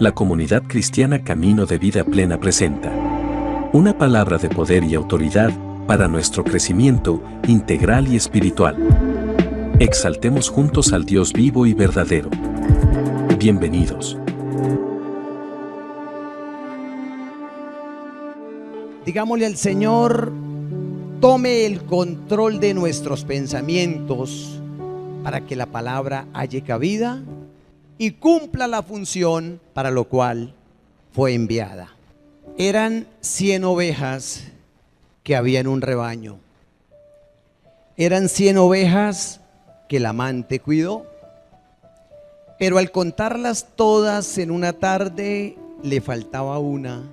La comunidad cristiana Camino de Vida Plena presenta una palabra de poder y autoridad para nuestro crecimiento integral y espiritual. Exaltemos juntos al Dios vivo y verdadero. Bienvenidos. Digámosle al Señor, tome el control de nuestros pensamientos para que la palabra halle cabida y cumpla la función para lo cual fue enviada. Eran 100 ovejas que había en un rebaño. Eran 100 ovejas que el amante cuidó. Pero al contarlas todas en una tarde, le faltaba una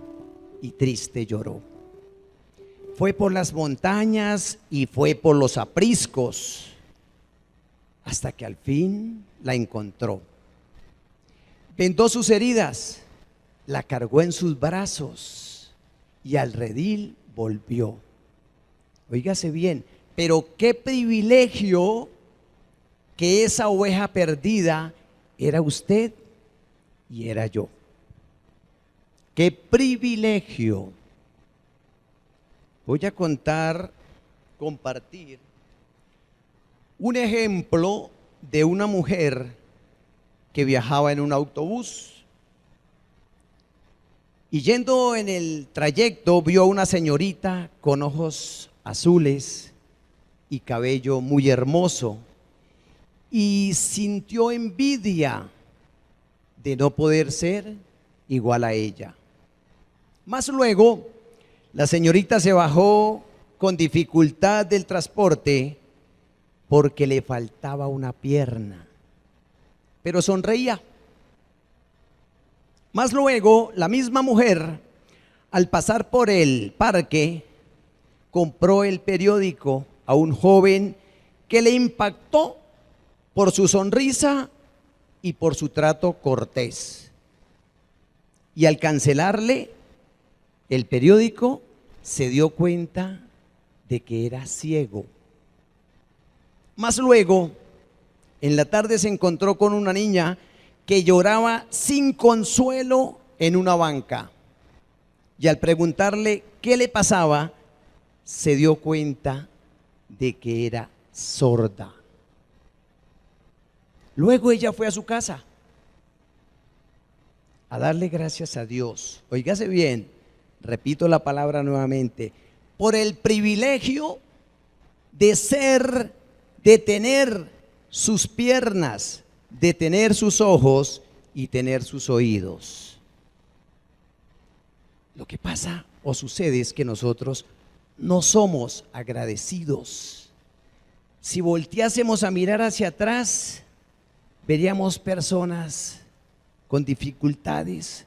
y triste lloró. Fue por las montañas y fue por los apriscos, hasta que al fin la encontró. Vendó sus heridas, la cargó en sus brazos y al redil volvió. Óigase bien, pero qué privilegio que esa oveja perdida era usted y era yo. Qué privilegio. Voy a compartir un ejemplo de una mujer que viajaba en un autobús y yendo en el trayecto vio a una señorita con ojos azules y cabello muy hermoso y sintió envidia de no poder ser igual a ella. Más luego, la señorita se bajó con dificultad del transporte porque le faltaba una pierna, pero sonreía. Más luego, la misma mujer, al pasar por el parque, compró el periódico a un joven que le impactó por su sonrisa y por su trato cortés. Y al cancelarle el periódico, se dio cuenta de que era ciego. Más luego, en la tarde se encontró con una niña que lloraba sin consuelo en una banca. Y al preguntarle qué le pasaba, se dio cuenta de que era sorda. Luego ella fue a su casa a darle gracias a Dios. Óigase bien, repito la palabra nuevamente, por el privilegio de tener sus piernas, de tener sus ojos y tener sus oídos. Lo que pasa o sucede es que nosotros no somos agradecidos. Si volteásemos a mirar hacia atrás, veríamos personas con dificultades,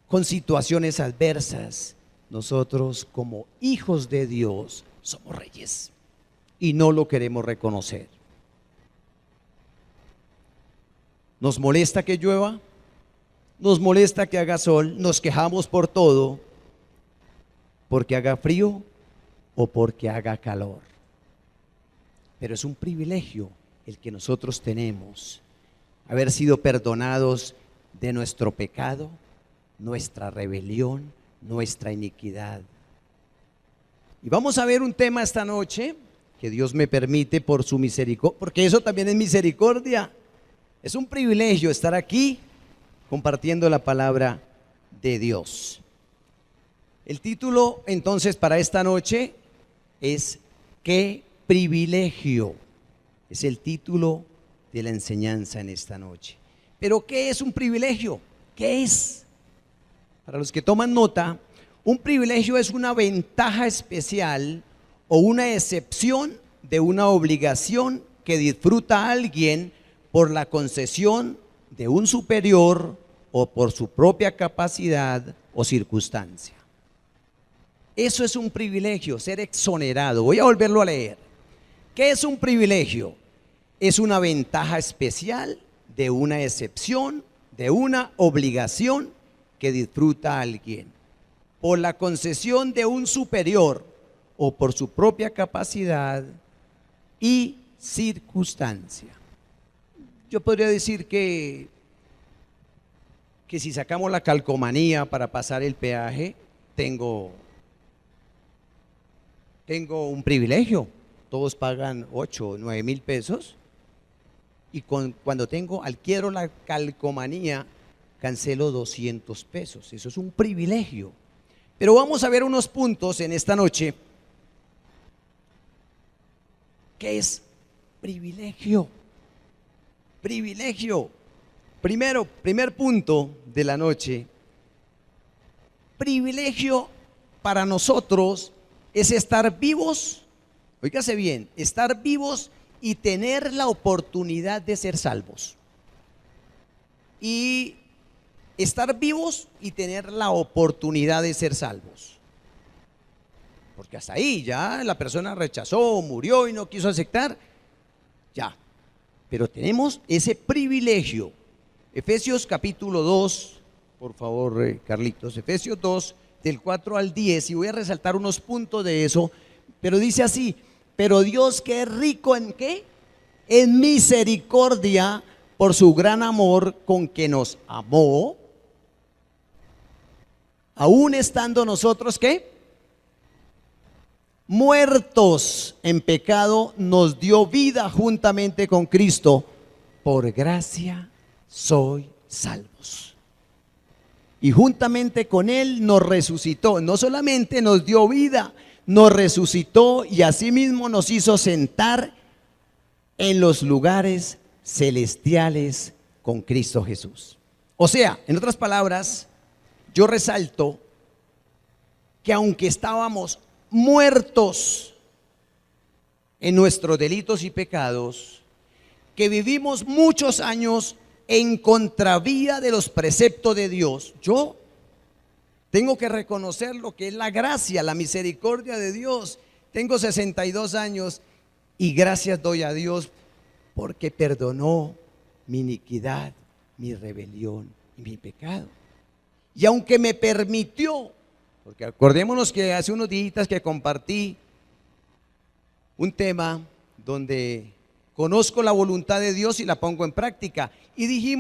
con situaciones adversas. Nosotros como hijos de Dios somos reyes y no lo queremos reconocer. Nos molesta que llueva, nos molesta que haga sol, nos quejamos por todo, porque haga frío o porque haga calor. Pero es un privilegio el que nosotros tenemos, haber sido perdonados de nuestro pecado, nuestra rebelión, nuestra iniquidad. Y vamos a ver un tema esta noche que Dios me permite por su misericordia, porque eso también es misericordia. Es un privilegio estar aquí compartiendo la palabra de Dios. El título entonces para esta noche es ¿qué privilegio? Es el título de la enseñanza en esta noche. Pero ¿qué es un privilegio? ¿Qué es? Para los que toman nota, un privilegio es una ventaja especial o una excepción de una obligación que disfruta alguien por la concesión de un superior o por su propia capacidad o circunstancia. Eso es un privilegio, ser exonerado. Voy a volverlo a leer. ¿Qué es un privilegio? Es una ventaja especial de una excepción, de una obligación que disfruta alguien por la concesión de un superior o por su propia capacidad y circunstancia. Yo podría decir que que si sacamos la calcomanía para pasar el peaje, tengo un privilegio. Todos pagan 8 o 9 mil pesos. Y cuando adquiero la calcomanía, cancelo 200 pesos. Eso es un privilegio. Pero vamos a ver unos puntos en esta noche. ¿Qué es privilegio? Privilegio. Primer punto de la noche. Privilegio para nosotros es estar vivos. Óigase bien, estar vivos y tener la oportunidad de ser salvos. Y estar vivos y tener la oportunidad de ser salvos. Porque hasta ahí ya la persona rechazó, murió y no quiso aceptar. Ya. Pero tenemos ese privilegio. Efesios capítulo 2, por favor, Carlitos. Efesios 2, del 4 al 10. Y voy a resaltar unos puntos de eso. Pero dice así: pero Dios, que es rico en ¿qué? En misericordia, por su gran amor con que nos amó, aún estando nosotros ¿qué? Muertos en pecado, nos dio vida juntamente con Cristo. Por gracia soy salvos. Y juntamente con Él nos resucitó. No solamente nos dio vida, nos resucitó y asimismo nos hizo sentar en los lugares celestiales con Cristo Jesús. O sea, en otras palabras, yo resalto que aunque estábamos muertos en nuestros delitos y pecados, que vivimos muchos años en contravía de los preceptos de Dios, yo tengo que reconocer lo que es la gracia, la misericordia de Dios. Tengo 62 años y gracias doy a Dios porque perdonó mi iniquidad, mi rebelión y mi pecado. Y aunque me permitió, porque acordémonos que hace unos días que compartí un tema donde conozco la voluntad de Dios y la pongo en práctica. Y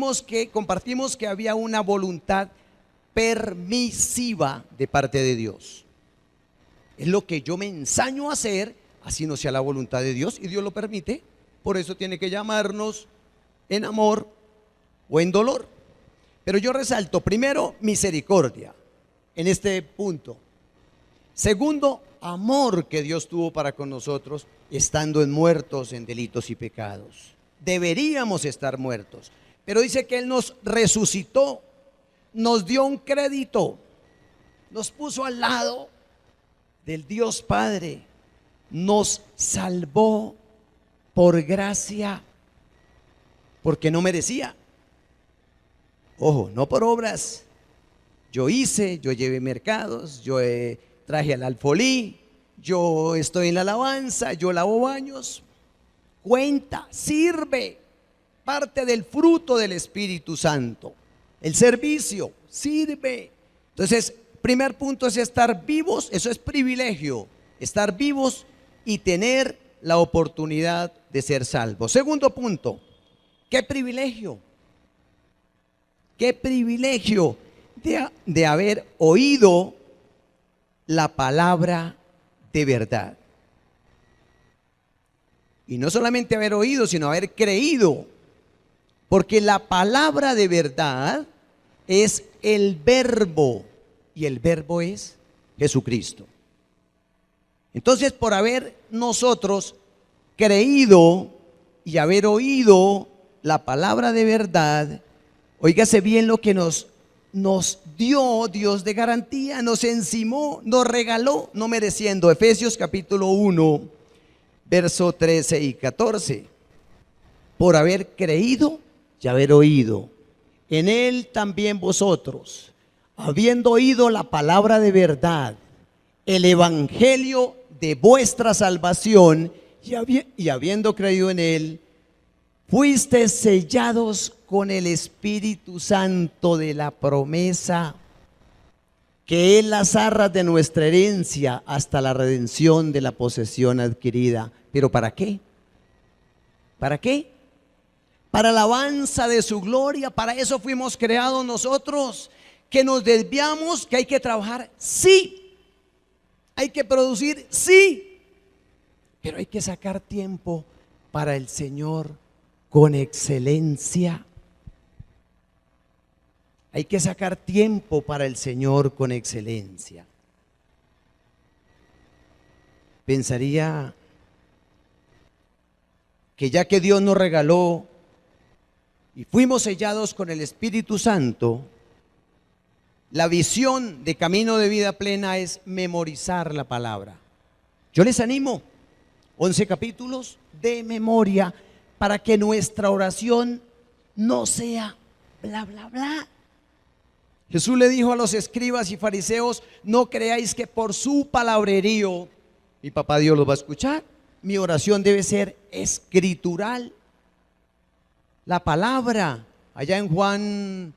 compartimos que había una voluntad permisiva de parte de Dios. Es lo que yo me ensaño a hacer, así no sea la voluntad de Dios, y Dios lo permite. Por eso tiene que llamarnos en amor o en dolor. Pero yo resalto, primero, misericordia en este punto. Segundo, amor que Dios tuvo para con nosotros, estando muertos en delitos y pecados. Deberíamos estar muertos, pero dice que Él nos resucitó, nos dio un crédito, nos puso al lado del Dios Padre, nos salvó por gracia, porque no merecía. Ojo, no por obras. Yo llevé mercados, traje al alfolí, yo estoy en la alabanza, yo lavo baños. Cuenta, sirve, parte del fruto del Espíritu Santo. El servicio sirve. Entonces, primer punto es estar vivos, eso es privilegio, estar vivos y tener la oportunidad de ser salvos. Segundo punto, ¿qué privilegio? ¿Qué privilegio de haber oído la palabra de verdad? Y no solamente haber oído, sino haber creído. Porque la palabra de verdad es el verbo, y el verbo es Jesucristo. Entonces, por haber nosotros creído y haber oído la palabra de verdad, óigase bien lo que nos dio Dios de garantía, nos encimó, nos regaló, no mereciendo. Efesios capítulo 1, verso 13 y 14. Por haber creído y haber oído, en Él también vosotros, habiendo oído la palabra de verdad, el evangelio de vuestra salvación, y habiendo creído en Él, fuisteis sellados con el Espíritu Santo de la promesa, que es las arras de nuestra herencia hasta la redención de la posesión adquirida. ¿Pero para qué? ¿Para qué? para alabanza de su gloria. Para eso fuimos creados nosotros. Que nos desviamos, que hay que trabajar, sí. Hay que producir, sí. Pero hay que sacar tiempo para el Señor con excelencia. Hay que sacar tiempo para el Señor con excelencia. Pensaría que ya que Dios nos regaló y fuimos sellados con el Espíritu Santo, la visión de Camino de Vida Plena es memorizar la palabra. Yo les animo, 11 capítulos de memoria, para que nuestra oración no sea bla, bla, bla. Jesús le dijo a los escribas y fariseos: no creáis que por su palabrerío mi papá Dios los va a escuchar. Mi oración debe ser escritural. La palabra, allá en Juan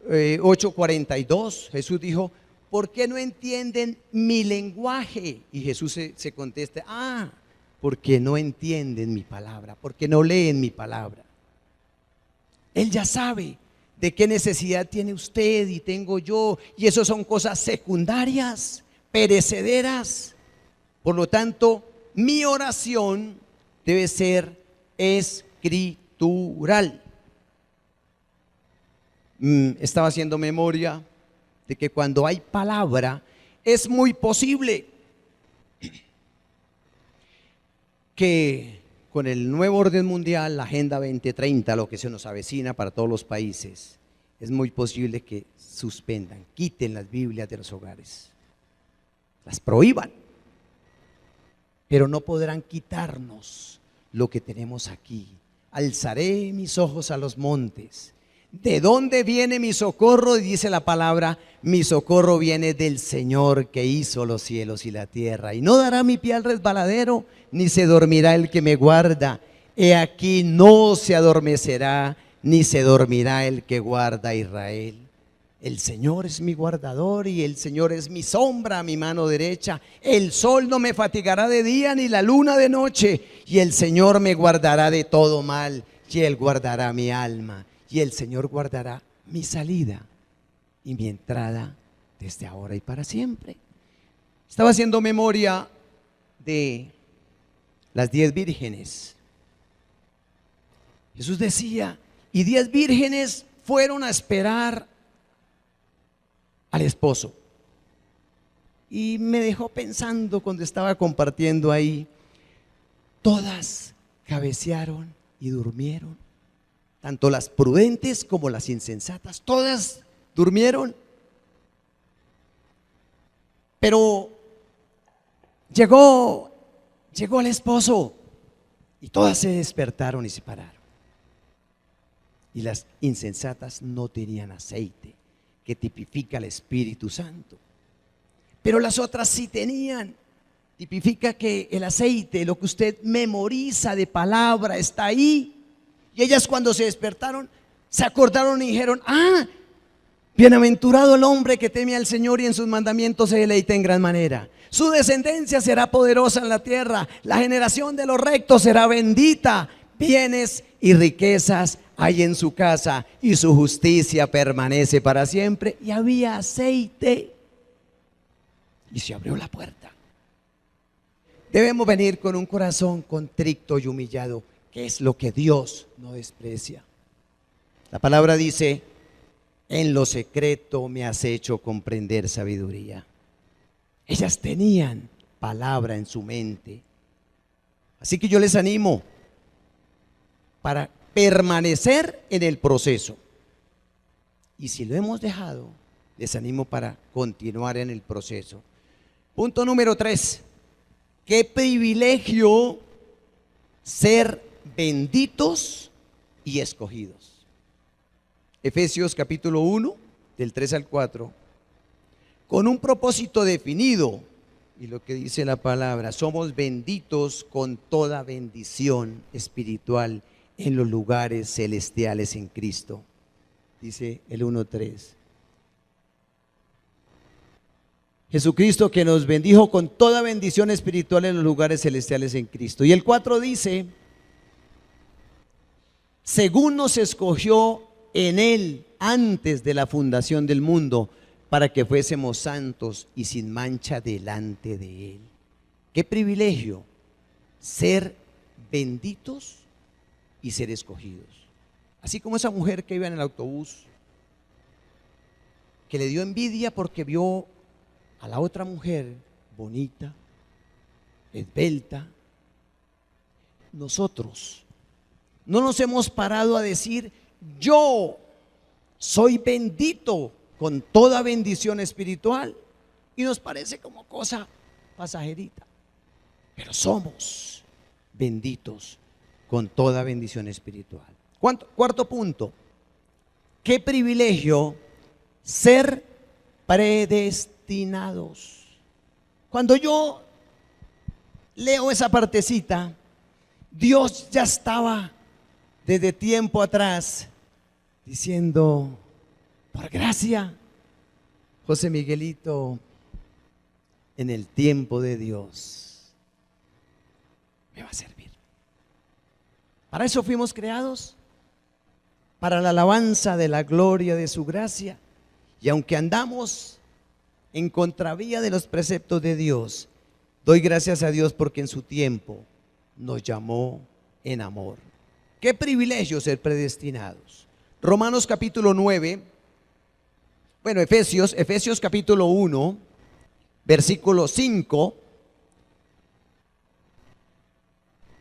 8:42, Jesús dijo: ¿por qué no entienden mi lenguaje? Y Jesús se contesta: porque no entienden mi palabra, porque no leen mi palabra. Él ya sabe de qué necesidad tiene usted y tengo yo, y eso son cosas secundarias, perecederas. Por lo tanto, mi oración debe ser escritural. Estaba haciendo memoria de que cuando hay palabra, es muy posible que con el nuevo orden mundial, la Agenda 2030, lo que se nos avecina para todos los países, es muy posible que suspendan, quiten las Biblias de los hogares, las prohíban, pero no podrán quitarnos lo que tenemos aquí. Alzaré mis ojos a los montes. ¿De dónde viene mi socorro? Y dice la palabra: mi socorro viene del Señor que hizo los cielos y la tierra. Y no dará mi pie al resbaladero, ni se dormirá el que me guarda. He aquí, no se adormecerá, ni se dormirá el que guarda a Israel. El Señor es mi guardador y el Señor es mi sombra a mi mano derecha. El sol no me fatigará de día, ni la luna de noche. Y el Señor me guardará de todo mal, y Él guardará mi alma. Y el Señor guardará mi salida y mi entrada desde ahora y para siempre. Estaba haciendo memoria de las 10 vírgenes. Jesús decía: y 10 vírgenes fueron a esperar al esposo. Y me dejó pensando cuando estaba compartiendo ahí. Todas cabecearon y durmieron. Tanto las prudentes como las insensatas, todas durmieron. Pero llegó el esposo y todas se despertaron y se pararon. Y las insensatas no tenían aceite, que tipifica al Espíritu Santo. Pero las otras sí tenían. Tipifica que el aceite, lo que usted memoriza de palabra, está ahí. Y ellas, cuando se despertaron, se acordaron y dijeron: bienaventurado el hombre que teme al Señor y en sus mandamientos se deleita en gran manera. Su descendencia será poderosa en la tierra, la generación de los rectos será bendita. Bienes y riquezas hay en su casa y su justicia permanece para siempre. Y había aceite y se abrió la puerta. Debemos venir con un corazón contrito y humillado, que es lo que Dios no desprecia. La palabra dice: en lo secreto me has hecho comprender sabiduría. Ellas tenían palabra en su mente. Así que yo les animo para permanecer en el proceso. Y si lo hemos dejado, les animo para continuar en el proceso. Punto número 3. Qué privilegio ser benditos y escogidos. Efesios capítulo 1, del 3 al 4, con un propósito definido, y lo que dice la palabra: somos benditos con toda bendición espiritual en los lugares celestiales en Cristo. Dice el 1:3. Jesucristo, que nos bendijo con toda bendición espiritual en los lugares celestiales en Cristo. Y el 4 dice: según nos escogió en Él antes de la fundación del mundo, para que fuésemos santos y sin mancha delante de Él. Qué privilegio ser benditos y ser escogidos. Así como esa mujer que iba en el autobús, que le dio envidia porque vio a la otra mujer bonita, esbelta. Nosotros no nos hemos parado a decir: yo soy bendito con toda bendición espiritual, y nos parece como cosa pasajerita, pero somos benditos con toda bendición espiritual. Cuarto punto: qué privilegio ser predestinados. Cuando yo leo esa partecita, Dios ya estaba desde tiempo atrás diciendo: por gracia, José Miguelito, en el tiempo de Dios me va a servir. Para eso fuimos creados, para la alabanza de la gloria de su gracia. Y aunque andamos en contravía de los preceptos de Dios, doy gracias a Dios porque en su tiempo nos llamó en amor. Qué privilegio ser predestinados. Romanos capítulo 9, Efesios capítulo 1, versículo 5.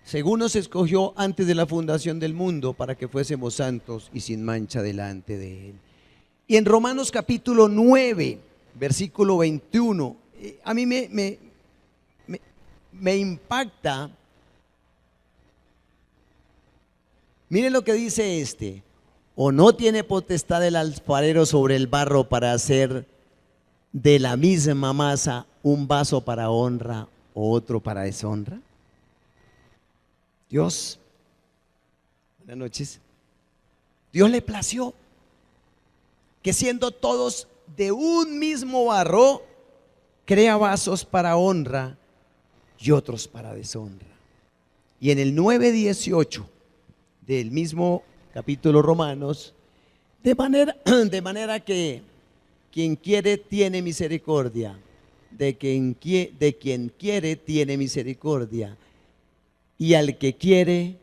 Según nos escogió antes de la fundación del mundo, para que fuésemos santos y sin mancha delante de Él. Y en Romanos capítulo 9, versículo 21, a mí me impacta. Miren lo que dice ¿o no tiene potestad el alfarero sobre el barro para hacer de la misma masa un vaso para honra o otro para deshonra? Dios, buenas noches, Dios le plació que siendo todos de un mismo barro, crea vasos para honra y otros para deshonra. Y en el 9:18 del mismo capítulo Romanos, de manera que quien quiere tiene misericordia, de quien quiere tiene misericordia, y al que quiere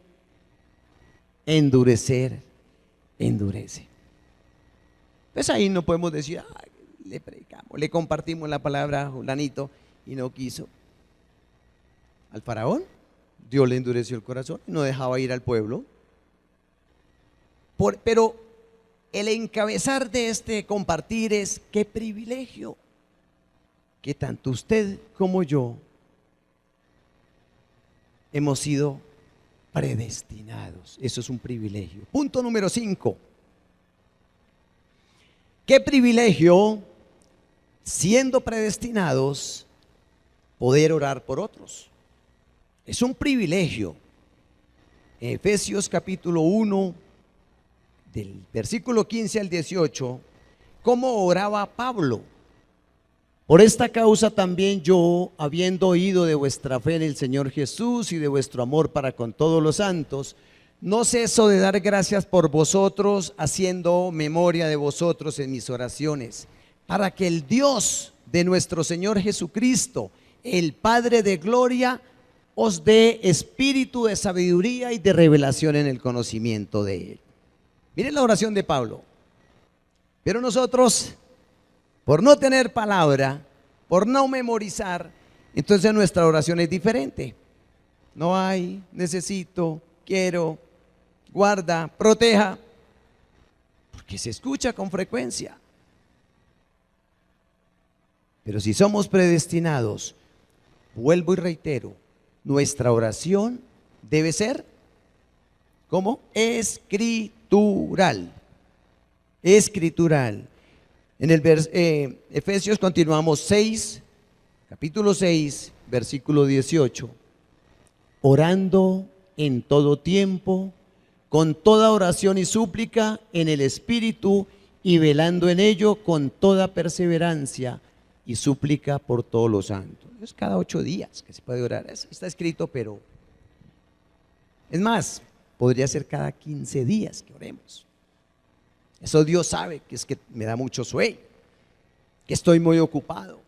endurecer, endurece. Pues ahí no podemos decir: ay, le predicamos, le compartimos la palabra a Julanito y no quiso. Al faraón Dios le endureció el corazón y no dejaba ir al pueblo. Pero el encabezar de este compartir es: qué privilegio que tanto usted como yo hemos sido predestinados. Eso es un privilegio. Punto número 5. Qué privilegio, siendo predestinados, poder orar por otros. Es un privilegio. En Efesios capítulo 1, del versículo 15 al 18, ¿cómo oraba Pablo? Por esta causa también yo, habiendo oído de vuestra fe en el Señor Jesús y de vuestro amor para con todos los santos, no ceso de dar gracias por vosotros, haciendo memoria de vosotros en mis oraciones, para que el Dios de nuestro Señor Jesucristo, el Padre de gloria, os dé espíritu de sabiduría y de revelación en el conocimiento de Él. Miren la oración de Pablo. Pero nosotros, por no tener palabra, por no memorizar, entonces nuestra oración es diferente. No hay, necesito, quiero, guarda, proteja, porque se escucha con frecuencia. Pero si somos predestinados, vuelvo y reitero, nuestra oración debe ser, ¿cómo? Escritural. Escritural. En el Efesios continuamos capítulo 6, versículo 18. Orando en todo tiempo, con toda oración y súplica en el Espíritu, y velando en ello con toda perseverancia y súplica por todos los santos. Es cada 8 días que se puede orar. Está escrito, pero es más, podría ser cada 15 días que oremos. Eso Dios sabe que es que me da mucho sueño, que estoy muy ocupado.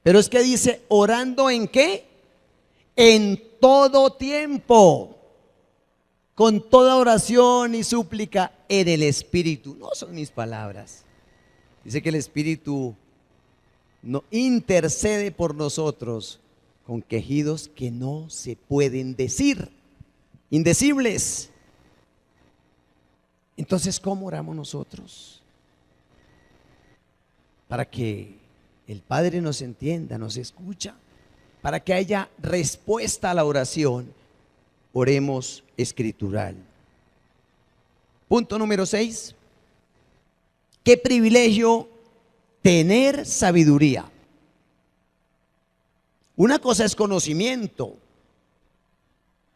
Pero es que dice, orando ¿en qué? En todo tiempo, con toda oración y súplica en el Espíritu. No son mis palabras. Dice que el Espíritu no intercede por nosotros con quejidos que no se pueden decir, indecibles. Entonces, ¿cómo oramos nosotros? Para que el Padre nos entienda, nos escucha, para que haya respuesta a la oración, oremos escritural. Punto número 6. Qué privilegio tener sabiduría. Una cosa es conocimiento,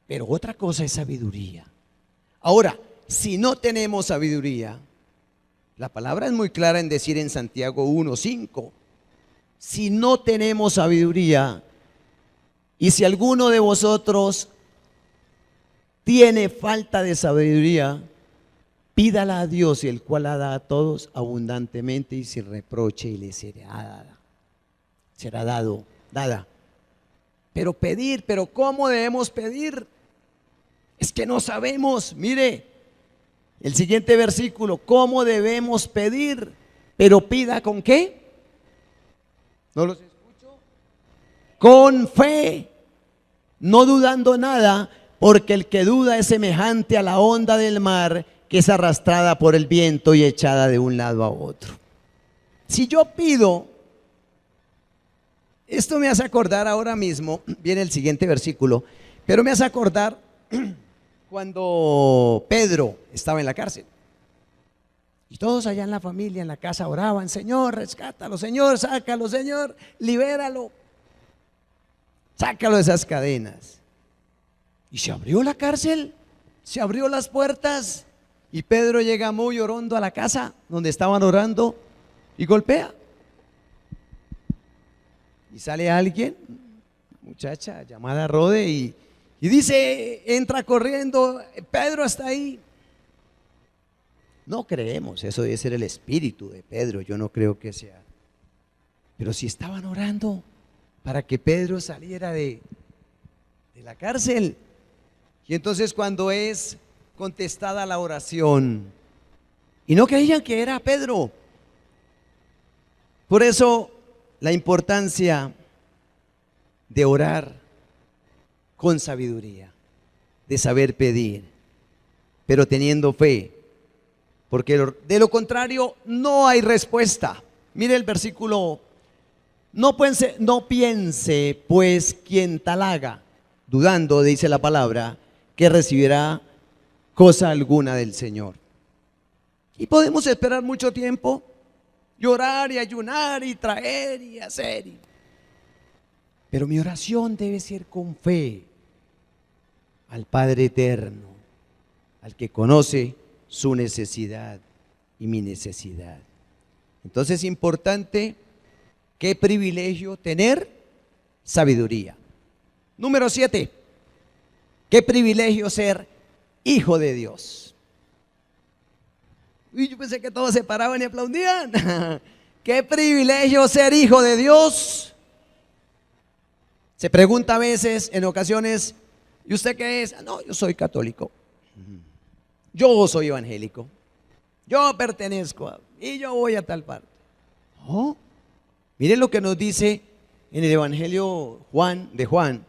pero otra cosa es sabiduría. Ahora, si no tenemos sabiduría, la palabra es muy clara en decir en Santiago 1:5, si no tenemos sabiduría, y si alguno de vosotros tiene falta de sabiduría, pídala a Dios, el cual la da a todos abundantemente y sin reproche, y le será dada. Pero pedir, pero ¿cómo debemos pedir? Es que no sabemos. Mire, el siguiente versículo, ¿cómo debemos pedir? Pero pida ¿con qué? ¿No los escucho? Con fe, no dudando nada, porque el que duda es semejante a la onda del mar, que es arrastrada por el viento y echada de un lado a otro. Si yo pido, esto me hace acordar ahora mismo, viene el siguiente versículo, pero me hace acordar cuando Pedro estaba en la cárcel. Y todos allá en la familia, en la casa, oraban: Señor, rescátalo, Señor, sácalo, Señor, libéralo, sácalo de esas cadenas. Y se abrió la cárcel, se abrió las puertas, y Pedro llega muy orondo a la casa donde estaban orando y golpea. Y sale alguien, muchacha llamada Rode, y dice, entra corriendo, Pedro está ahí. No creemos, eso debe ser el espíritu de Pedro, yo no creo que sea. Pero si estaban orando para que Pedro saliera de la cárcel. Y entonces cuando es contestada la oración, y no creían que era Pedro. Por eso la importancia de orar con sabiduría, de saber pedir, pero teniendo fe, porque de lo contrario no hay respuesta. Mire el versículo, no piense pues quien tal haga, dudando, dice la palabra, que recibirá cosa alguna del Señor. Y podemos esperar mucho tiempo, llorar y ayunar y traer y hacer. Pero mi oración debe ser con fe al Padre eterno, al que conoce su necesidad y mi necesidad. Entonces es importante, qué privilegio tener sabiduría. Número 7, qué privilegio ser hijo de Dios. Y yo pensé que todos se paraban y aplaudían. Qué privilegio ser hijo de Dios. Se pregunta a veces, en ocasiones, ¿y usted qué es? No, yo soy católico. Yo soy evangélico. Yo pertenezco y yo voy a tal parte. No. Miren lo que nos dice en el Evangelio de Juan,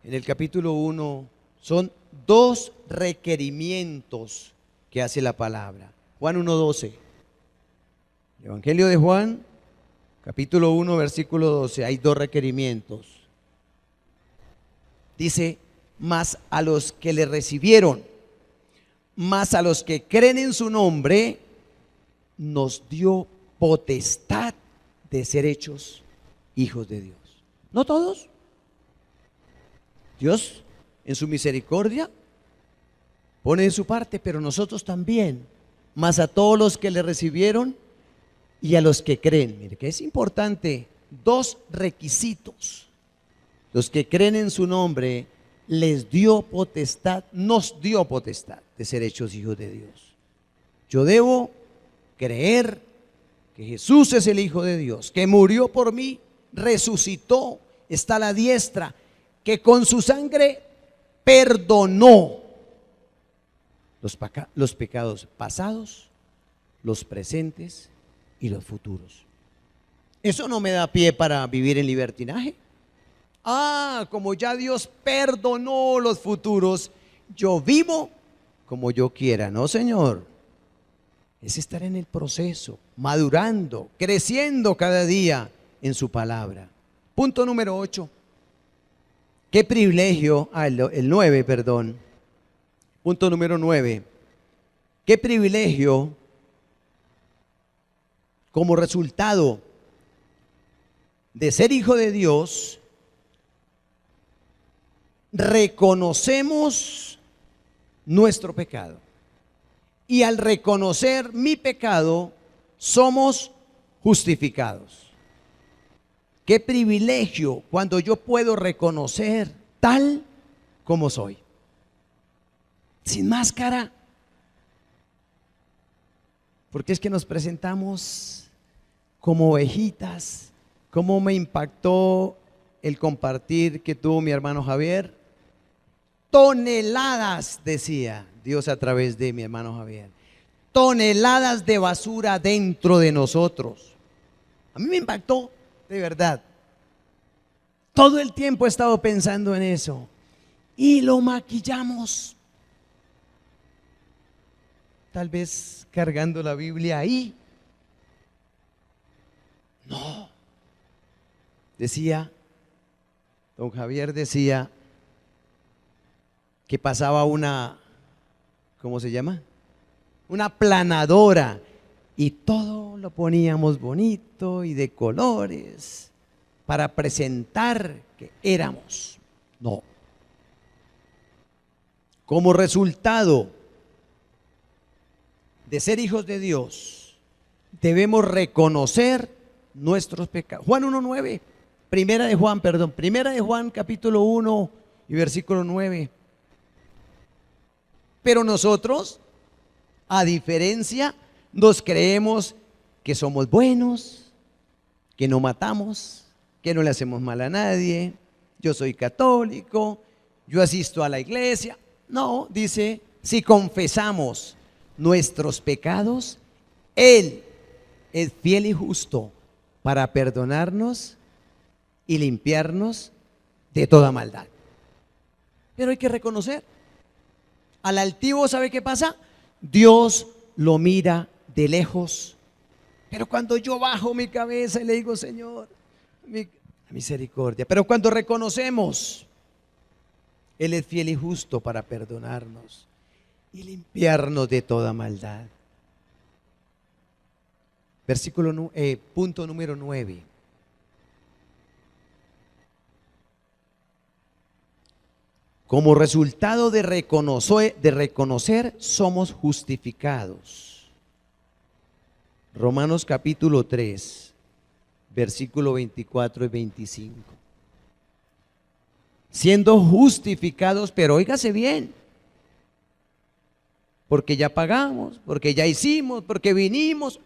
en el capítulo 1, son 2 requerimientos que hace la palabra. Juan 1:12. Evangelio de Juan, capítulo 1, versículo 12. Hay 2 requerimientos. Dice, mas a los que le recibieron, mas a los que creen en su nombre, nos dio potestad de ser hechos hijos de Dios. No todos. Dios, en su misericordia, pone de su parte, pero nosotros también. Mas a todos los que le recibieron y a los que creen. Mire que es importante, 2 requisitos. Los que creen en su nombre les dio potestad, nos dio potestad de ser hechos hijos de Dios. Yo debo creer que Jesús es el Hijo de Dios, que murió por mí, resucitó, está a la diestra, que con su sangre perdonó los pecados pasados, los presentes y los futuros. Eso no me da pie para vivir en libertinaje. Como ya Dios perdonó los futuros, yo vivo como yo quiera. No, Señor. Es estar en el proceso, madurando, creciendo cada día en su palabra. Punto número 8. Qué privilegio, el 9, perdón. Punto número 9. Qué privilegio como resultado de ser hijo de Dios, reconocemos nuestro pecado. Y al reconocer mi pecado, somos justificados. Qué privilegio cuando yo puedo reconocer tal como soy, sin máscara. Porque es que nos presentamos como ovejitas. ¿Cómo me impactó el compartir que tuvo mi hermano Javier? Toneladas, decía Dios a través de mi hermano Javier. Toneladas de basura dentro de nosotros. A mí me impactó, de verdad. Todo el tiempo he estado pensando en eso. Y lo maquillamos. Tal vez cargando la Biblia ahí. No. Decía, don Javier decía que pasaba una, ¿cómo se llama? Una planadora y todo lo poníamos bonito y de colores para presentar que éramos. No. Como resultado de ser hijos de Dios, debemos reconocer nuestros pecados. Juan 1:9. Primera de Juan capítulo 1 y versículo 9. Pero nosotros, a diferencia, nos creemos que somos buenos, que no matamos, que no le hacemos mal a nadie, yo soy católico, yo asisto a la iglesia. No, dice, si confesamos nuestros pecados, Él es fiel y justo para perdonarnos y limpiarnos de toda maldad. Pero hay que reconocer, al altivo, ¿sabe qué pasa? Dios lo mira de lejos. Pero cuando yo bajo mi cabeza y le digo, Señor, misericordia. Pero cuando reconocemos, Él es fiel y justo para perdonarnos y limpiarnos de toda maldad. Punto número 9. Como resultado de reconocer, somos justificados. Romanos capítulo 3, versículo 24 y 25. Siendo justificados, pero óigase bien, porque ya pagamos, porque ya hicimos, porque vinimos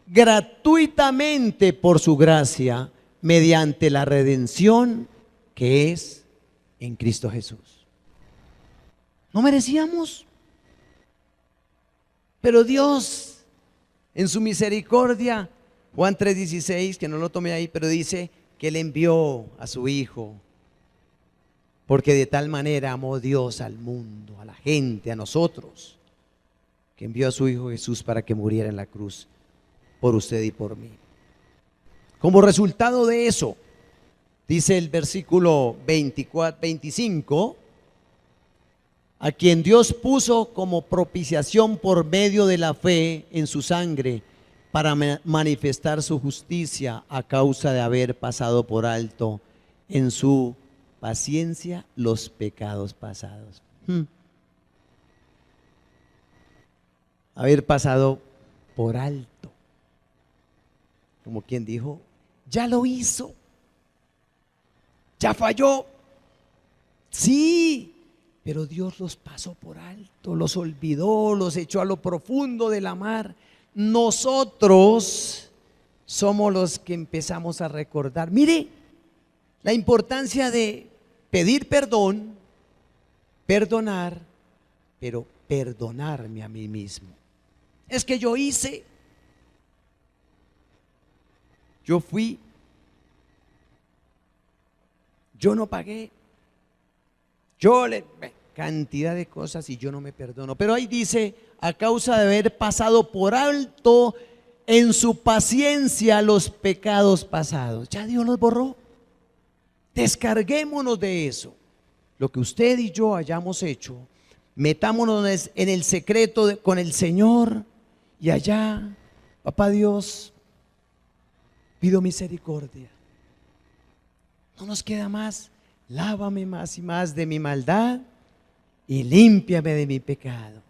gratuitamente por su gracia, mediante la redención que es en Cristo Jesús. No merecíamos, pero Dios en su misericordia, Juan 3:16, que no lo tomé ahí, pero dice que Él envió a su Hijo, porque de tal manera amó Dios al mundo, a la gente, a nosotros, que envió a su Hijo Jesús para que muriera en la cruz por usted y por mí. Como resultado de eso, dice el versículo 25, a quien Dios puso como propiciación por medio de la fe en su sangre para manifestar su justicia a causa de haber pasado por alto en su paciencia los pecados pasados. Haber pasado por alto. Como quien dijo, ya lo hizo, ya falló, Sí, pero Dios los pasó por alto, los olvidó, los echó a lo profundo de la mar. Nosotros somos los que empezamos a recordar. Mire la importancia de pedir perdón, perdonar, pero perdonarme a mí mismo. Es que yo hice, yo fui, yo no pagué, cantidad de cosas y yo no me perdono. Pero ahí dice, a causa de haber pasado por alto en su paciencia los pecados pasados. Ya Dios los borró. Descarguémonos de eso. Lo que usted y yo hayamos hecho, metámonos en el secreto con el Señor y allá, papá Dios, pido misericordia. No nos queda más. Lávame más y más de mi maldad y límpiame de mi pecado.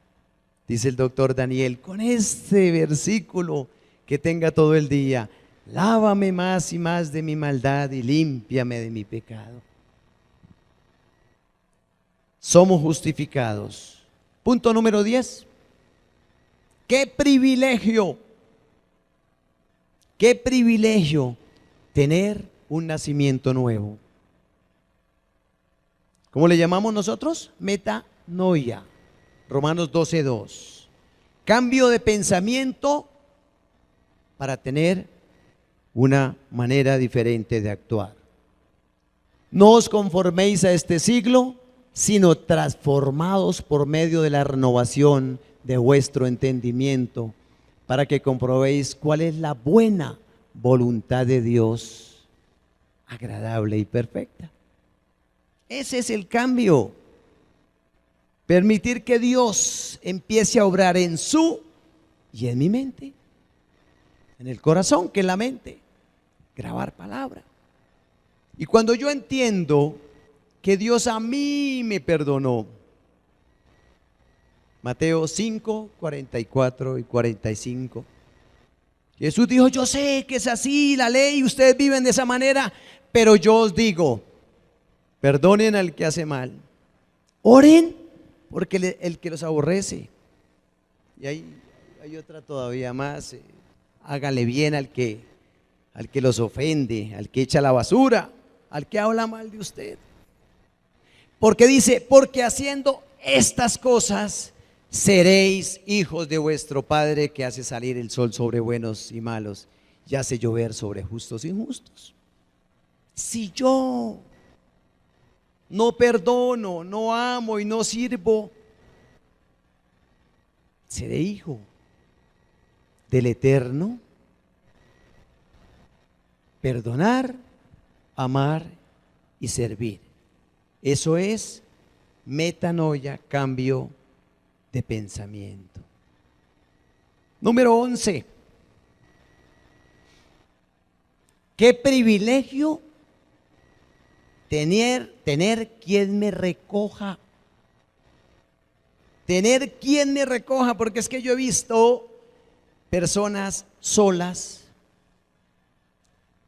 Dice el doctor Daniel, con este versículo que tenga todo el día, lávame más y más de mi maldad y límpiame de mi pecado. Somos justificados. Punto número 10. Qué privilegio tener un nacimiento nuevo. ¿Cómo le llamamos nosotros? Metanoia. Romanos 12:2. Cambio de pensamiento para tener una manera diferente de actuar. No os conforméis a este siglo, sino transformados por medio de la renovación de vuestro entendimiento, para que comprobéis cuál es la buena voluntad de Dios, agradable y perfecta. Ese es el cambio. Permitir que Dios empiece a obrar en su y en mi mente, en el corazón, que es la mente. Grabar palabra. Y cuando yo entiendo que Dios a mí me perdonó, Mateo 5, 44 y 45, Jesús dijo, yo sé que es así la ley, ustedes viven de esa manera, pero yo os digo, perdonen al que hace mal, oren porque el que los aborrece. Y hay otra todavía más, hágale bien al que los ofende, al que echa la basura, al que habla mal de usted. Porque dice, porque haciendo estas cosas seréis hijos de vuestro Padre que hace salir el sol sobre buenos y malos y hace llover sobre justos e injustos. Si yo no perdono, no amo y no sirvo, seré hijo del Eterno. Perdonar, amar y servir. Eso es metanoia, cambio de pensamiento. Número 11. Qué privilegio tener quien me recoja. Tener quien me recoja, porque es que yo he visto personas solas,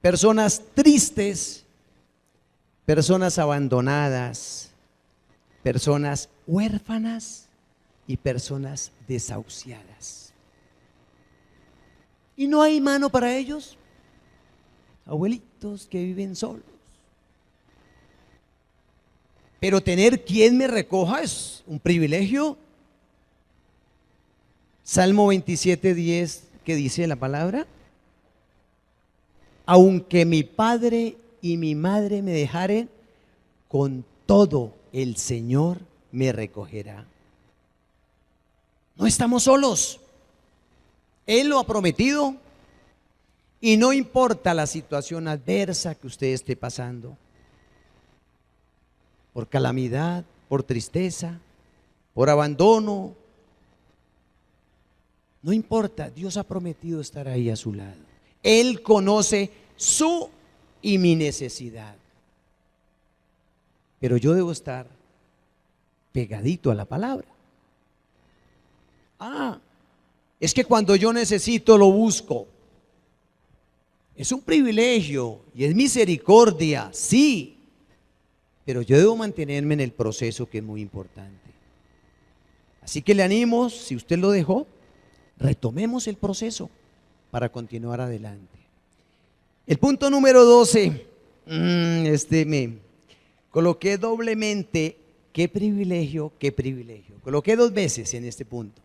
personas tristes, personas abandonadas, personas huérfanas y personas desahuciadas. Y no hay mano para ellos. Abuelitos que viven solos. Pero tener quien me recoja es un privilegio. Salmo 27:10, ¿qué dice la palabra? Aunque mi padre y mi madre me dejaren, con todo el Señor me recogerá. No estamos solos. Él lo ha prometido. Y no importa la situación adversa que usted esté pasando, por calamidad, por tristeza, por abandono, no importa, Dios ha prometido estar ahí a su lado. Él conoce su y mi necesidad. Pero yo debo estar pegadito a la palabra. Es que cuando yo necesito lo busco. Es un privilegio y es misericordia, sí. pero yo debo mantenerme en el proceso, que es muy importante. Así que le animo, si usted lo dejó, retomemos el proceso para continuar adelante. El punto número 12, me coloqué doblemente, qué privilegio, qué privilegio. Coloqué 2 veces en este punto.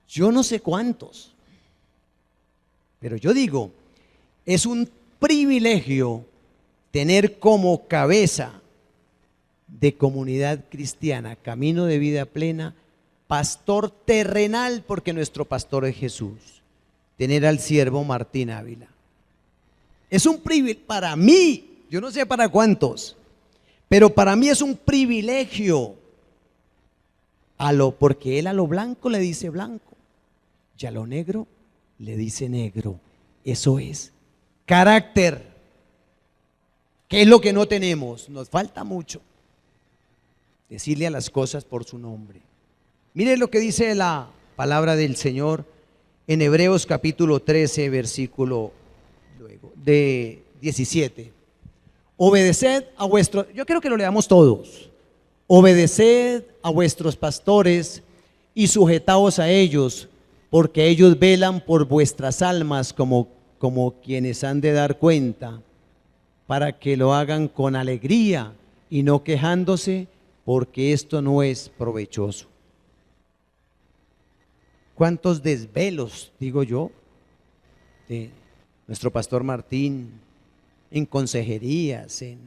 Yo no sé cuántos, pero yo digo, es un privilegio tener como cabeza de Comunidad Cristiana, Camino de Vida Plena, pastor terrenal, porque nuestro pastor es Jesús, tener al siervo Martín Ávila. Es un privilegio para mí, yo no sé para cuántos, pero para mí es un privilegio, porque él a lo blanco le dice blanco, y a lo negro le dice negro. Eso es carácter. ¿Qué es lo que no tenemos? Nos falta mucho. Decirle a las cosas por su nombre. Mire lo que dice la palabra del Señor en Hebreos capítulo 13, versículo de 17. Obedeced a vuestros, yo quiero que lo leamos todos. Obedeced a vuestros pastores y sujetaos a ellos, porque ellos velan por vuestras almas como quienes han de dar cuenta, para que lo hagan con alegría y no quejándose, porque esto no es provechoso. ¿Cuántos desvelos, digo yo, de nuestro pastor Martín en consejerías, en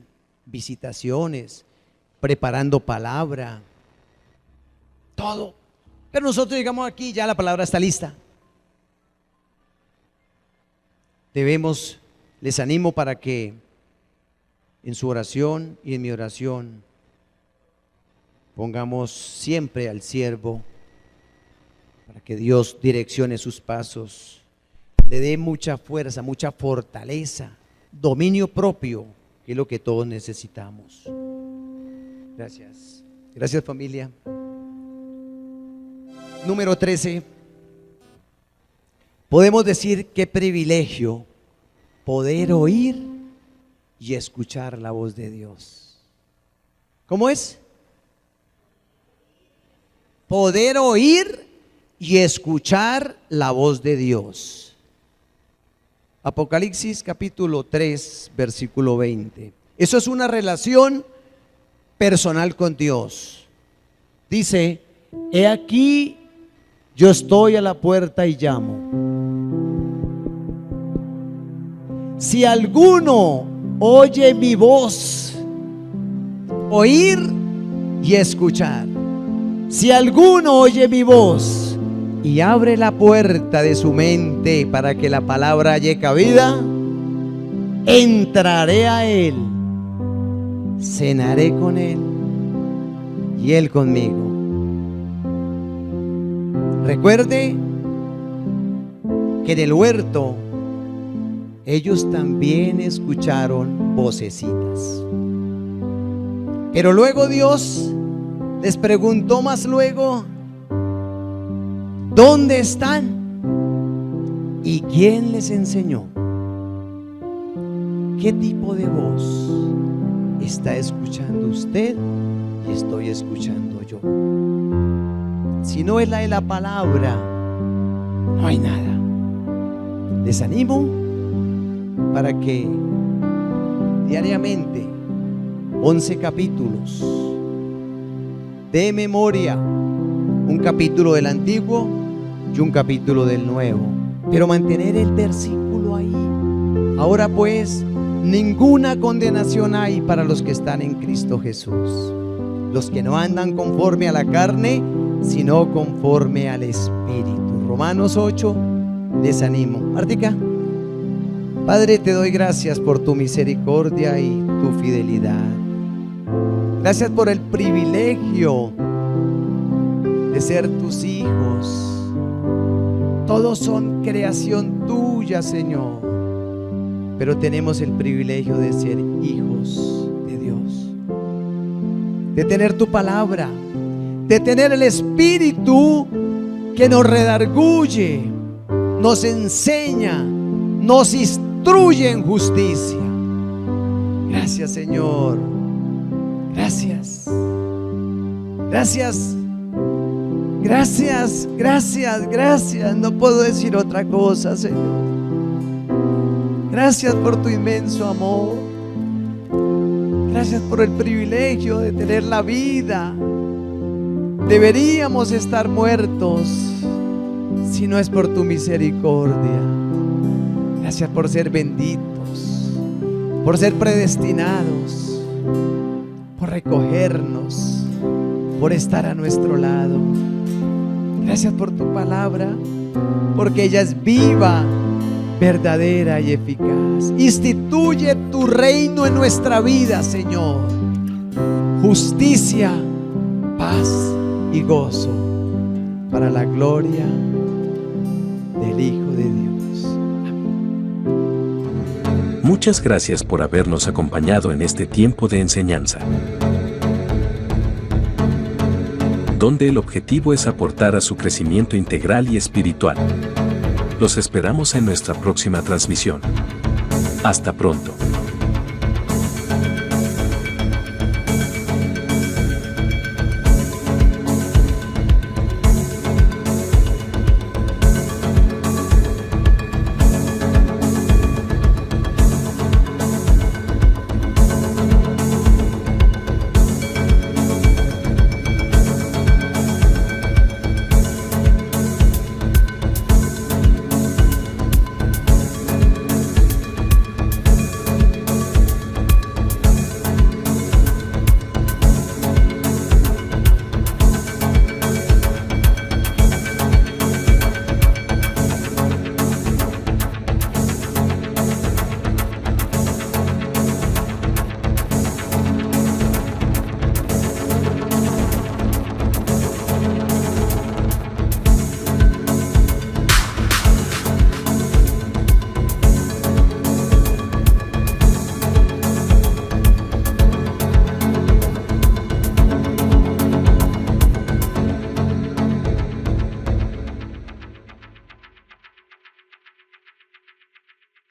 visitaciones, preparando palabra, todo? Pero nosotros llegamos aquí, ya la palabra está lista. Les animo para que en su oración y en mi oración pongamos siempre al siervo, para que Dios direccione sus pasos, le dé mucha fuerza, mucha fortaleza, dominio propio, que es lo que todos necesitamos. Gracias. Gracias, familia. Número 13. Podemos decir qué privilegio poder oír y escuchar la voz de Dios. ¿Cómo es? Poder oír y escuchar la voz de Dios. Apocalipsis capítulo 3, versículo 20. Eso es una relación personal con Dios. Dice: he aquí, yo estoy a la puerta y llamo. Si alguno oye mi voz, oír y escuchar. Si alguno oye mi voz y abre la puerta de su mente para que la palabra halle cabida, entraré a él, cenaré con él y él conmigo. Recuerde que en el huerto ellos también escucharon vocecitas, pero luego Dios les preguntó más luego: ¿dónde están? ¿Y quién les enseñó? ¿Qué tipo de voz está escuchando usted y estoy escuchando yo? Si no es la de la palabra, no hay nada. Les animo para que diariamente 11 capítulos de memoria, un capítulo del Antiguo y un capítulo del Nuevo, pero mantener el versículo ahí. Ahora pues, ninguna condenación hay para los que están en Cristo Jesús, los que no andan conforme a la carne, sino conforme al Espíritu. Romanos 8, les animo. Martica. Padre, te doy gracias por tu misericordia y tu fidelidad. Gracias por el privilegio de ser tus hijos. Todos son creación tuya, Señor, pero tenemos el privilegio de ser hijos de Dios, de tener tu palabra, de tener el Espíritu que nos redarguye, nos enseña, nos instruye en justicia. Gracias, Señor. Gracias. Gracias. Gracias, gracias, gracias. No puedo decir otra cosa, Señor. Gracias por tu inmenso amor. Gracias por el privilegio de tener la vida. Deberíamos estar muertos si no es por tu misericordia. Gracias por ser benditos, por ser predestinados, por recogernos, por estar a nuestro lado. Gracias por tu palabra, porque ella es viva, verdadera y eficaz. Instituye tu reino en nuestra vida, Señor. Justicia, paz y gozo para la gloria del Hijo de Dios. Amén. Muchas gracias por habernos acompañado en este tiempo de enseñanza, donde el objetivo es aportar a su crecimiento integral y espiritual. Los esperamos en nuestra próxima transmisión. Hasta pronto.